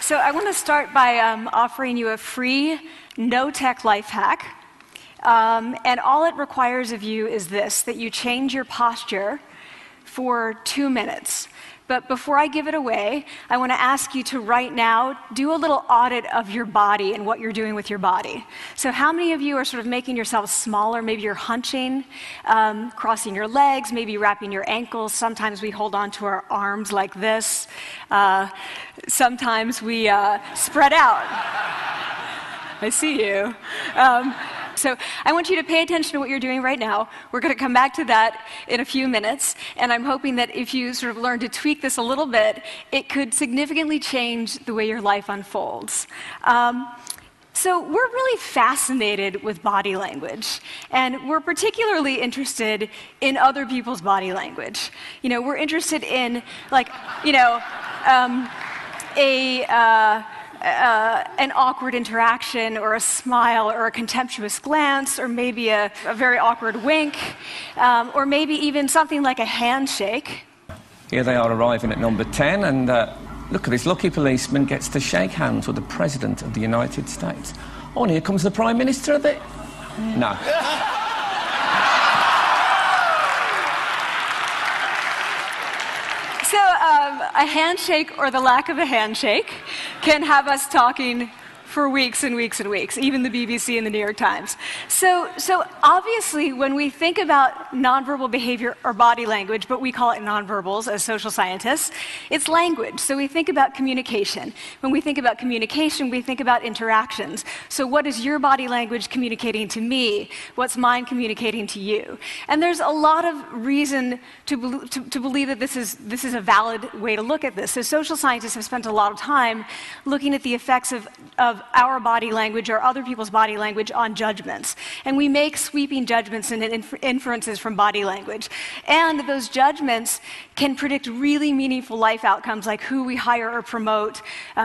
So I want to start by offering you a free, no-tech life hack. And all it requires of you is this, that you change your posture for 2 minutes. But before I give it away, I want to ask you to right now do a little audit of your body and what you're doing with your body. So how many of you are sort of making yourselves smaller? Maybe you're hunching, crossing your legs, maybe wrapping your ankles. Sometimes we hold on to our arms like this. Sometimes we spread out. I see you. So I want you to pay attention to what you're doing right now. We're going to come back to that in a few minutes, and I'm hoping that if you sort of learn to tweak this a little bit, it could significantly change the way your life unfolds. So we're really fascinated with body language, and we're particularly interested in other people's body language. You know, we're interested in, like, you know, an awkward interaction, or a smile, or a contemptuous glance, or maybe a very awkward wink, or maybe even something like a handshake. Here they are arriving at number 10, and look at this lucky policeman gets to shake hands with the President of the United States. Oh, and here comes the Prime Minister of the... No. So a handshake, or the lack of a handshake, can have us talking for weeks and weeks and weeks, even the BBC and the New York Times. So obviously, when we think about nonverbal behavior or body language, but we call it nonverbals as social scientists, it's language. So we think about communication. When we think about communication, we think about interactions. So what is your body language communicating to me? What's mine communicating to you? And there's a lot of reason to believe that this is a valid way to look at this. So social scientists have spent a lot of time looking at the effects of our body language or other people's body language on judgments. And we make sweeping judgments and inferences from body language. And those judgments can predict really meaningful life outcomes, like who we hire or promote,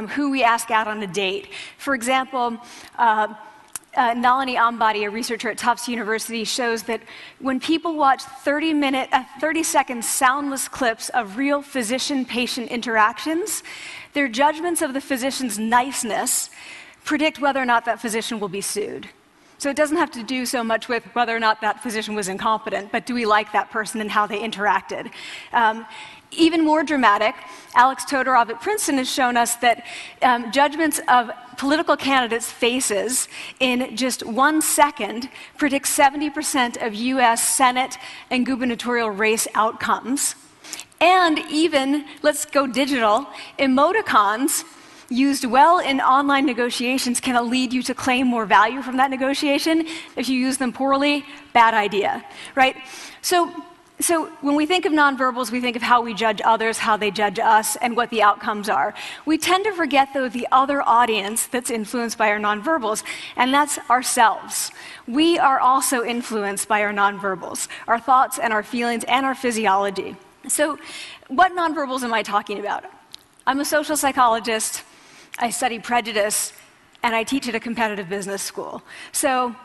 who we ask out on a date. For example, Nalini Ambady, a researcher at Tufts University, shows that when people watch 30-second soundless clips of real physician-patient interactions, their judgments of the physician's niceness predict whether or not that physician will be sued. So it doesn't have to do so much with whether or not that physician was incompetent, but do we like that person and how they interacted? Even more dramatic, Alex Todorov at Princeton has shown us that judgments of political candidates' faces in just 1 second predict 70% of US Senate and gubernatorial race outcomes. And even, let's go digital, emoticons used well in online negotiations can lead you to claim more value from that negotiation. If you use them poorly, bad idea, right? So when we think of nonverbals, we think of how we judge others, how they judge us, and what the outcomes are. We tend to forget, though, the other audience that's influenced by our nonverbals, and that's ourselves. We are also influenced by our nonverbals, our thoughts and our feelings and our physiology. So what nonverbals am I talking about? I'm a social psychologist, I study prejudice, and I teach at a competitive business school. So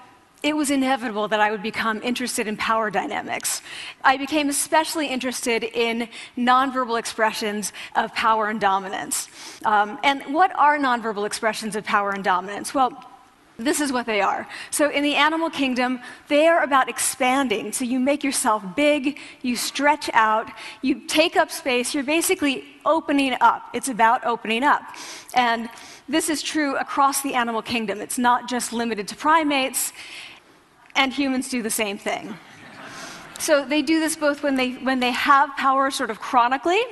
it was inevitable that I would become interested in power dynamics. I became especially interested in nonverbal expressions of power and dominance. And what are nonverbal expressions of power and dominance? Well, this is what they are. So in the animal kingdom, they are about expanding. So you make yourself big, you stretch out, you take up space, you're basically opening up. It's about opening up. And this is true across the animal kingdom. It's not just limited to primates, and humans do the same thing. So they do this both when they have power sort of chronically,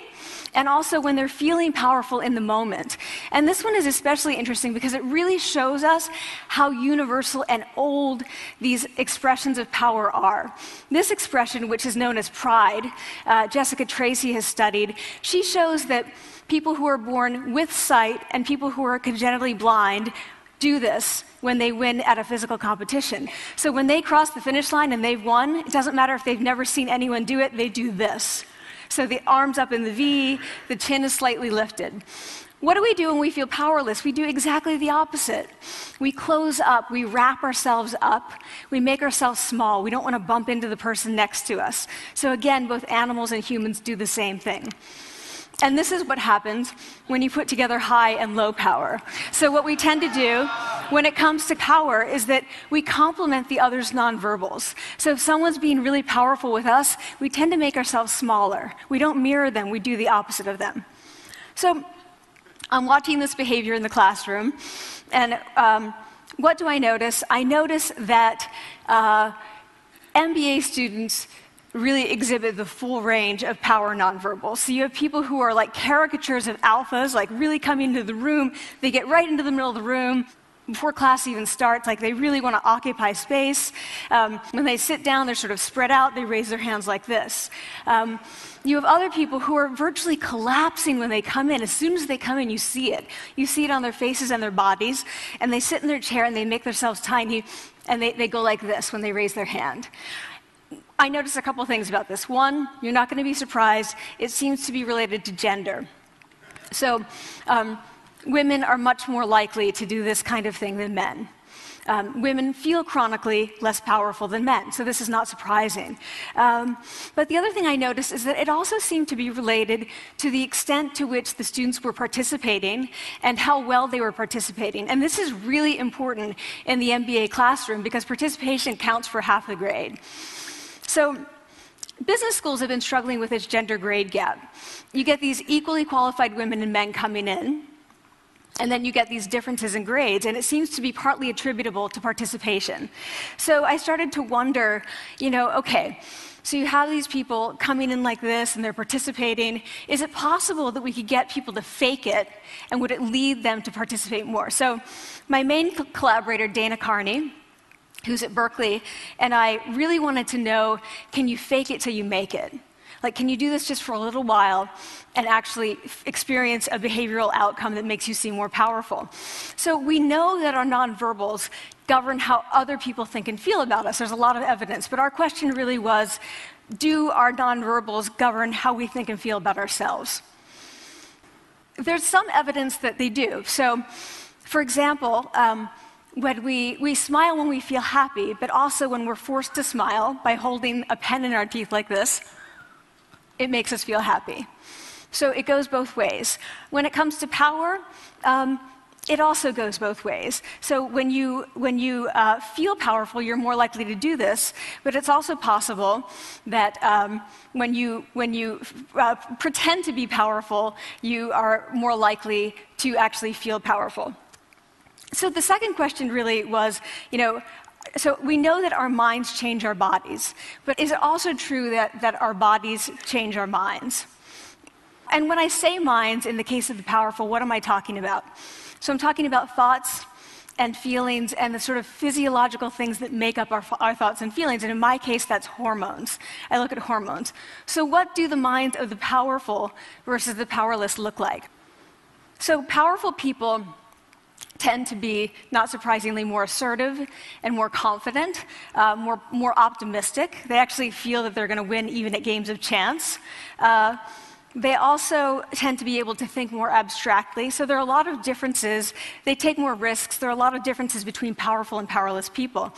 and also when they're feeling powerful in the moment. And this one is especially interesting because it really shows us how universal and old these expressions of power are. This expression, which is known as pride, Jessica Tracy has studied, she shows that people who are born with sight and people who are congenitally blind do this when they win at a physical competition. So when they cross the finish line and they've won, it doesn't matter if they've never seen anyone do it, they do this. So the arms up in the V, the chin is slightly lifted. What do we do when we feel powerless? We do exactly the opposite. We close up, we wrap ourselves up, we make ourselves small. We don't want to bump into the person next to us. So again, both animals and humans do the same thing. And this is what happens when you put together high and low power. So what we tend to do when it comes to power is that we complement the other's nonverbals. So if someone's being really powerful with us, we tend to make ourselves smaller. We don't mirror them, we do the opposite of them. So I'm watching this behavior in the classroom, and what do I notice? I notice that MBA students really exhibit the full range of power nonverbals. So you have people who are like caricatures of alphas, like really coming into the room. They get right into the middle of the room before class even starts, like they really want to occupy space. When they sit down, they're sort of spread out. They raise their hands like this. You have other people who are virtually collapsing when they come in. As soon as they come in, you see it. You see it on their faces and their bodies, and they sit in their chair and they make themselves tiny, and they go like this when they raise their hand. I noticed a couple things about this. One, you're not going to be surprised. It seems to be related to gender. So women are much more likely to do this kind of thing than men. Women feel chronically less powerful than men, so this is not surprising. But the other thing I noticed is that it also seemed to be related to the extent to which the students were participating and how well they were participating. And this is really important in the MBA classroom because participation counts for half the grade. So business schools have been struggling with this gender grade gap. You get these equally qualified women and men coming in, and then you get these differences in grades, and it seems to be partly attributable to participation. So I started to wonder, okay, so you have these people coming in like this, and they're participating. Is it possible that we could get people to fake it, and would it lead them to participate more? So my main collaborator, Dana Carney, who's at Berkeley, and I really wanted to know, can you fake it till you make it? Like, can you do this just for a little while and actually experience a behavioral outcome that makes you seem more powerful? So we know that our nonverbals govern how other people think and feel about us. There's a lot of evidence, but our question really was, do our nonverbals govern how we think and feel about ourselves? There's some evidence that they do. So, for example, when we smile when we feel happy, but also when we're forced to smile by holding a pen in our teeth like this, it makes us feel happy. So it goes both ways. When it comes to power, it also goes both ways. So when you feel powerful, you're more likely to do this, but it's also possible that when you pretend to be powerful, you are more likely to actually feel powerful. So the second question really was, so we know that our minds change our bodies, but is it also true that our bodies change our minds? And when I say minds, in the case of the powerful, what am I talking about? So I'm talking about thoughts and feelings and the sort of physiological things that make up our thoughts and feelings. And in my case, that's hormones. I look at hormones. So what do the minds of the powerful versus the powerless look like? So powerful people tend to be, not surprisingly, more assertive and more confident, more optimistic. They actually feel that they're going to win even at games of chance. They also tend to be able to think more abstractly. So there are a lot of differences. They take more risks. There are a lot of differences between powerful and powerless people.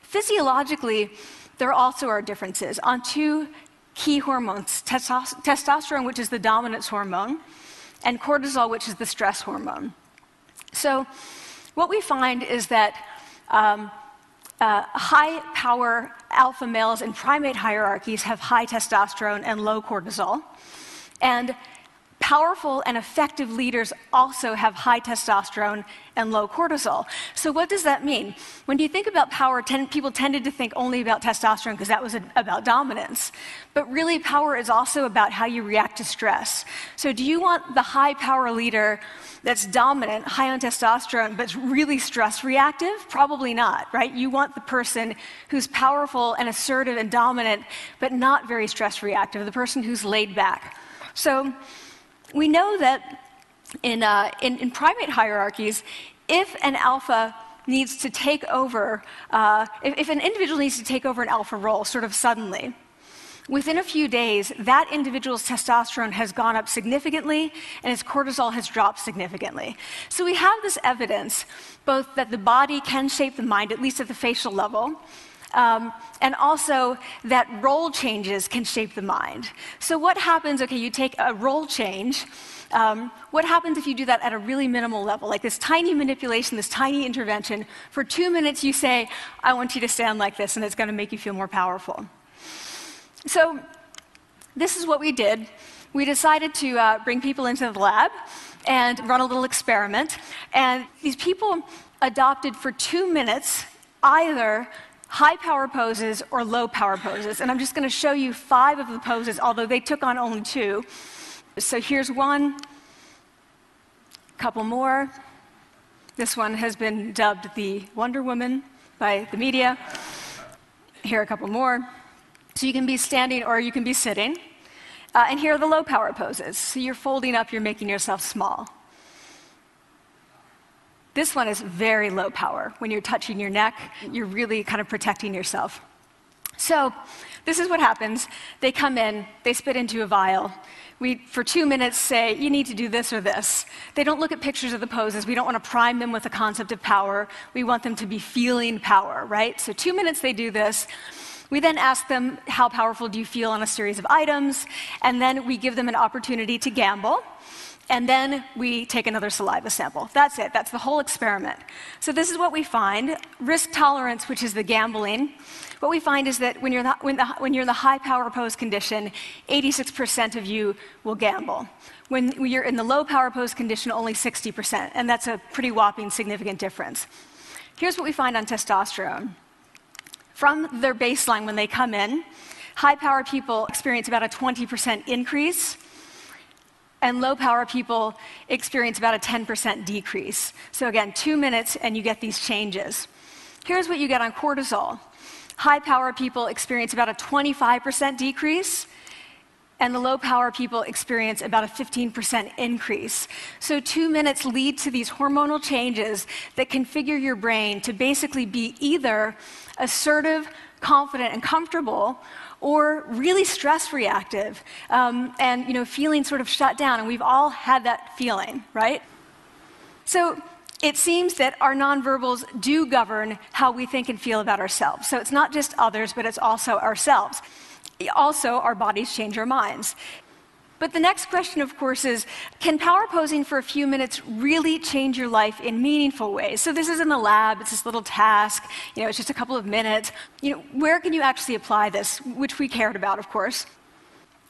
Physiologically, there also are differences on two key hormones, testosterone, which is the dominance hormone, and cortisol, which is the stress hormone. So what we find is that high-power alpha males in primate hierarchies have high testosterone and low cortisol. And powerful and effective leaders also have high testosterone and low cortisol. So what does that mean? When you think about power, people tended to think only about testosterone because that was about dominance. But really, power is also about how you react to stress. So do you want the high-power leader that's dominant, high on testosterone, but really stress reactive? Probably not, right? You want the person who's powerful and assertive and dominant, but not very stress reactive, the person who's laid back. So we know that in primate hierarchies, if an alpha needs to take over, if an individual needs to take over an alpha role sort of suddenly, within a few days, that individual's testosterone has gone up significantly and his cortisol has dropped significantly. So we have this evidence, both that the body can shape the mind, at least at the facial level, and also that role changes can shape the mind. So what happens, okay, you take a role change, what happens if you do that at a really minimal level, like this tiny manipulation, this tiny intervention? For 2 minutes you say, I want you to stand like this, and it's going to make you feel more powerful. So this is what we did. We decided to bring people into the lab and run a little experiment. And these people adopted for 2 minutes either high power poses or low power poses. And I'm just going to show you 5 of the poses, although they took on only 2. So here's one, a couple more. This one has been dubbed the Wonder Woman by the media. Here are a couple more. So you can be standing or you can be sitting. And here are the low power poses. So you're folding up, you're making yourself small. This one is very low power. When you're touching your neck, you're really kind of protecting yourself. So this is what happens. They come in, they spit into a vial. We, for 2 minutes, say, you need to do this or this. They don't look at pictures of the poses. We don't want to prime them with the concept of power. We want them to be feeling power, right? So 2 minutes they do this. We then ask them, how powerful do you feel on a series of items? And then we give them an opportunity to gamble. And then we take another saliva sample. That's it. That's the whole experiment. So this is what we find. Risk tolerance, which is the gambling. What we find is that when you're in the high power pose condition, 86% of you will gamble. When you're in the low power pose condition, only 60%. And that's a pretty whopping significant difference. Here's what we find on testosterone. From their baseline when they come in, high power people experience about a 20% increase. And low power people experience about a 10% decrease. So again, 2 minutes and you get these changes. Here's what you get on cortisol. High power people experience about a 25% decrease, and the low power people experience about a 15% increase. So 2 minutes lead to these hormonal changes that configure your brain to basically be either assertive, confident, and comfortable, or really stress reactive, and feeling sort of shut down. And we've all had that feeling, right? So it seems that our nonverbals do govern how we think and feel about ourselves. So it's not just others, but it's also ourselves. Also, our bodies change our minds. But the next question, of course, is, can power posing for a few minutes really change your life in meaningful ways? So this is in the lab, it's this little task, it's just a couple of minutes. Where can you actually apply this, which we cared about, of course.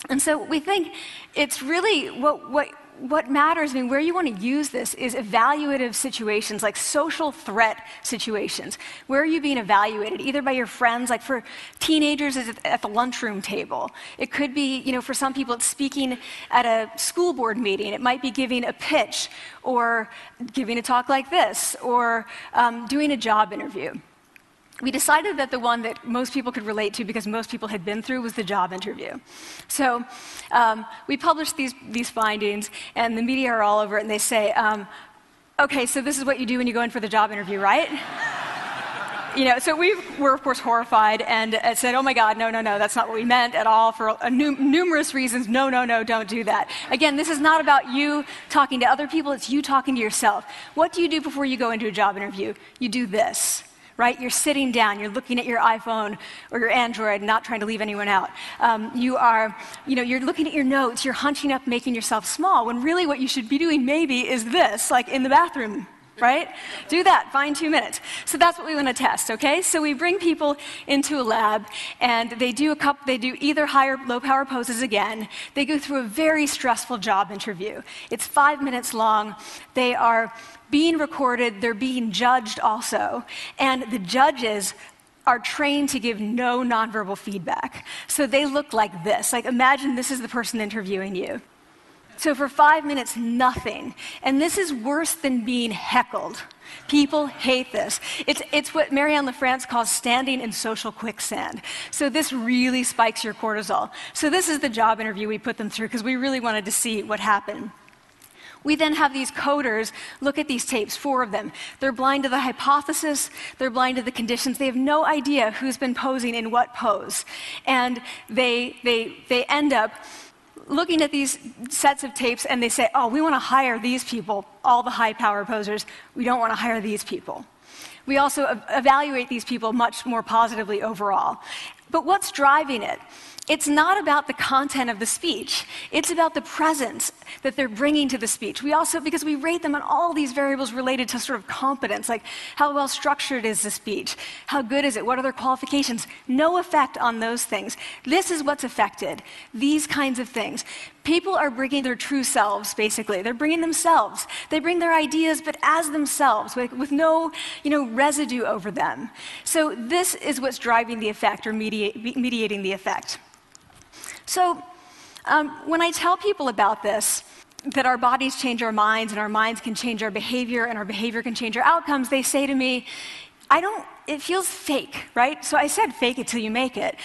And so we think it's really what matters, where you want to use this is evaluative situations, like social threat situations. Where are you being evaluated? Either by your friends, like for teenagers, it's at the lunchroom table. It could be, for some people, it's speaking at a school board meeting. It might be giving a pitch, or giving a talk like this, or doing a job interview. We decided that the one that most people could relate to, because most people had been through, was the job interview. So we published these findings, and the media are all over it, and they say, okay, so this is what you do when you go in for the job interview, right? So we were, of course, horrified and said, oh my God, no, that's not what we meant at all, for numerous reasons. No, don't do that. Again, this is not about you talking to other people, it's you talking to yourself. What do you do before you go into a job interview? You do this. Right? You're sitting down, you're looking at your iPhone or your Android, not trying to leave anyone out. You're looking at your notes, you're hunching up, making yourself small, when really what you should be doing maybe is this, like in the bathroom, right? Do that, find 2 minutes. So that's what we want to test, okay? So we bring people into a lab, and they do either high or low power poses again. They go through a very stressful job interview. It's 5 minutes long. They are being recorded, they're being judged also, and the judges are trained to give no nonverbal feedback. So they look like this. Like, imagine this is the person interviewing you. So for 5 minutes, nothing. And this is worse than being heckled. People hate this. It's what Marianne LaFrance calls standing in social quicksand. So this really spikes your cortisol. So this is the job interview we put them through, because we really wanted to see what happened. We then have these coders look at these tapes, 4 of them. They're blind to the hypothesis, they're blind to the conditions. They have no idea who's been posing in what pose. And they end up looking at these sets of tapes and they say, oh, we want to hire these people, all the high power posers. We don't want to hire these people. We also evaluate these people much more positively overall. But what's driving it? It's not about the content of the speech. It's about the presence that they're bringing to the speech. We also, because we rate them on all these variables related to sort of competence, like how well structured is the speech? How good is it? What are their qualifications? No effect on those things. This is what's affected, these kinds of things. People are bringing their true selves, basically. They're bringing themselves. They bring their ideas, but as themselves, with no residue over them. So this is what's driving the effect or mediating the effect. So when I tell people about this, that our bodies change our minds and our minds can change our behavior and our behavior can change our outcomes, they say to me, it feels fake, right? So I said fake it till you make it.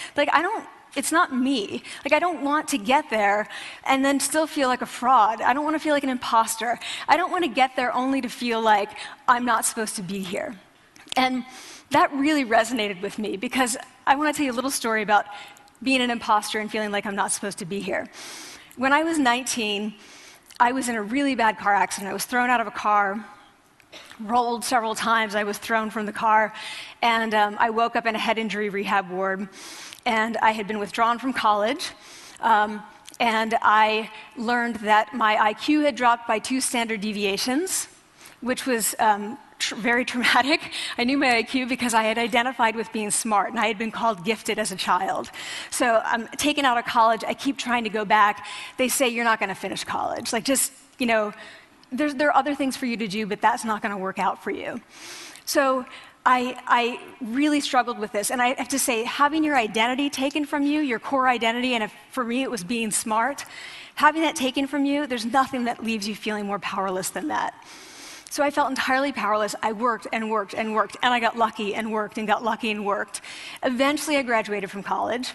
It's not me. I don't want to get there and then still feel like a fraud. I don't want to feel like an imposter. I don't want to get there only to feel like I'm not supposed to be here. And that really resonated with me because I want to tell you a little story about being an imposter and feeling like I'm not supposed to be here. When I was 19, I was in a really bad car accident. I was thrown out of a car, rolled several times. I was thrown from the car, and I woke up in a head injury rehab ward. And I had been withdrawn from college, and I learned that my IQ had dropped by 2 standard deviations, which was very traumatic. I knew my IQ because I had identified with being smart, and I had been called gifted as a child. So I'm taken out of college. I keep trying to go back. They say, you're not going to finish college. There are other things for you to do, but that's not going to work out for you. So I really struggled with this, and I have to say, having your identity taken from you, your core identity, and for me it was being smart, having that taken from you, there's nothing that leaves you feeling more powerless than that. So I felt entirely powerless. I worked and worked and worked, and I got lucky and worked and got lucky and worked. Eventually I graduated from college.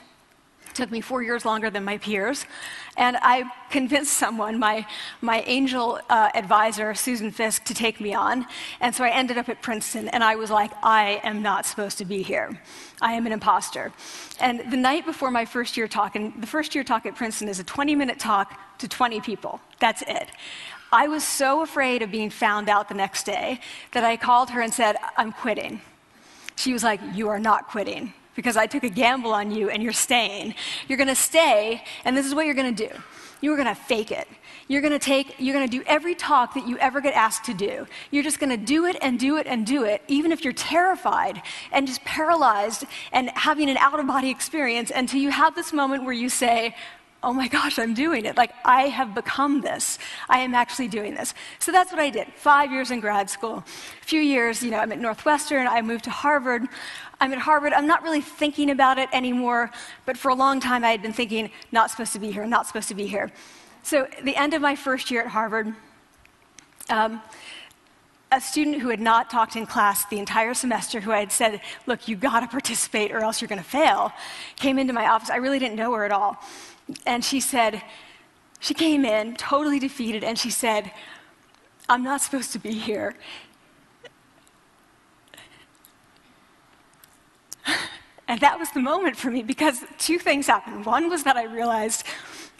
It took me 4 years longer than my peers, and I convinced someone, my angel advisor, Susan Fisk, to take me on, and so I ended up at Princeton, and I was like, I am not supposed to be here. I am an imposter. And the night before my first year talk, and the first year talk at Princeton is a 20-minute talk to 20 people. That's it. I was so afraid of being found out the next day that I called her and said, I'm quitting. She was like, you are not quitting, because I took a gamble on you and you're staying. You're going to stay, and this is what you're going to do. You're going to fake it. You're going to do every talk that you ever get asked to do. You're just going to do it and do it and do it, even if you're terrified and just paralyzed and having an out-of-body experience until you have this moment where you say, oh my gosh, I'm doing it. I have become this. I am actually doing this. So that's what I did. 5 years in grad school. A few years, I'm at Northwestern. I moved to Harvard. I'm at Harvard. I'm not really thinking about it anymore, but for a long time I had been thinking, not supposed to be here, not supposed to be here. So at the end of my first year at Harvard, a student who had not talked in class the entire semester, who I had said, look, you got to participate or else you're going to fail, came into my office. I really didn't know her at all. And she came in totally defeated, and she said, I'm not supposed to be here. And that was the moment for me, because 2 things happened. One was that I realized,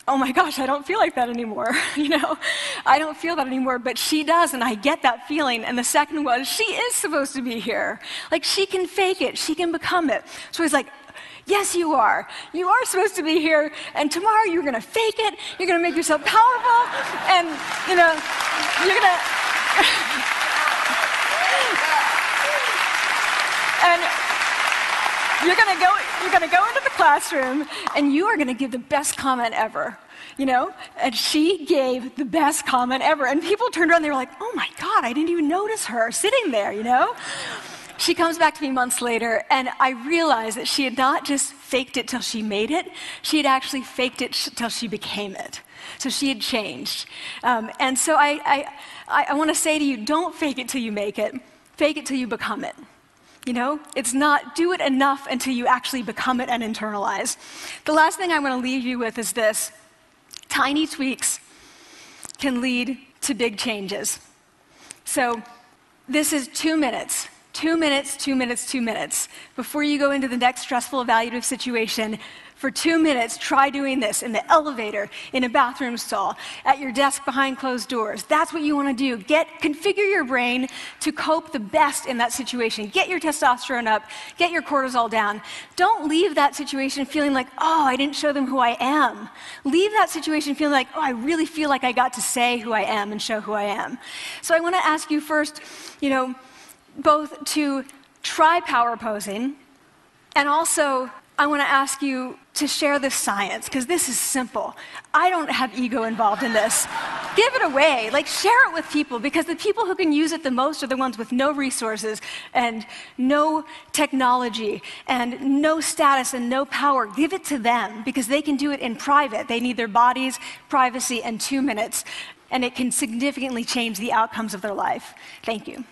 oh my gosh, I don't feel like that anymore. I don't feel that anymore, but she does, and I get that feeling. And the second was, she is supposed to be here. She can fake it, she can become it. So I was like, yes, you are. You are supposed to be here, and tomorrow you're going to fake it, you're going to make yourself powerful, and, you're going to... and you're going to go into the classroom, and you are going to give the best comment ever, And she gave the best comment ever, and people turned around, and they were like, oh my God, I didn't even notice her sitting there, She comes back to me months later, and I realized that she had not just faked it till she made it, she had actually faked it till she became it. So she had changed. And so I want to say to you, don't fake it till you make it. Fake it till you become it. It's not do it enough until you actually become it and internalize. The last thing I'm going to leave you with is this. Tiny tweaks can lead to big changes. So this is 2 minutes. 2 minutes, 2 minutes, 2 minutes. Before you go into the next stressful evaluative situation, for 2 minutes, try doing this in the elevator, in a bathroom stall, at your desk behind closed doors. That's what you want to do. Configure your brain to cope the best in that situation. Get your testosterone up, get your cortisol down. Don't leave that situation feeling like, oh, I didn't show them who I am. Leave that situation feeling like, oh, I really feel like I got to say who I am and show who I am. So I want to ask you first, both to try power posing, and also I want to ask you to share this science, because this is simple. I don't have ego involved in this. Give it away, share it with people, because the people who can use it the most are the ones with no resources and no technology and no status and no power. Give it to them, because they can do it in private. They need their bodies, privacy, and 2 minutes, and it can significantly change the outcomes of their life. Thank you.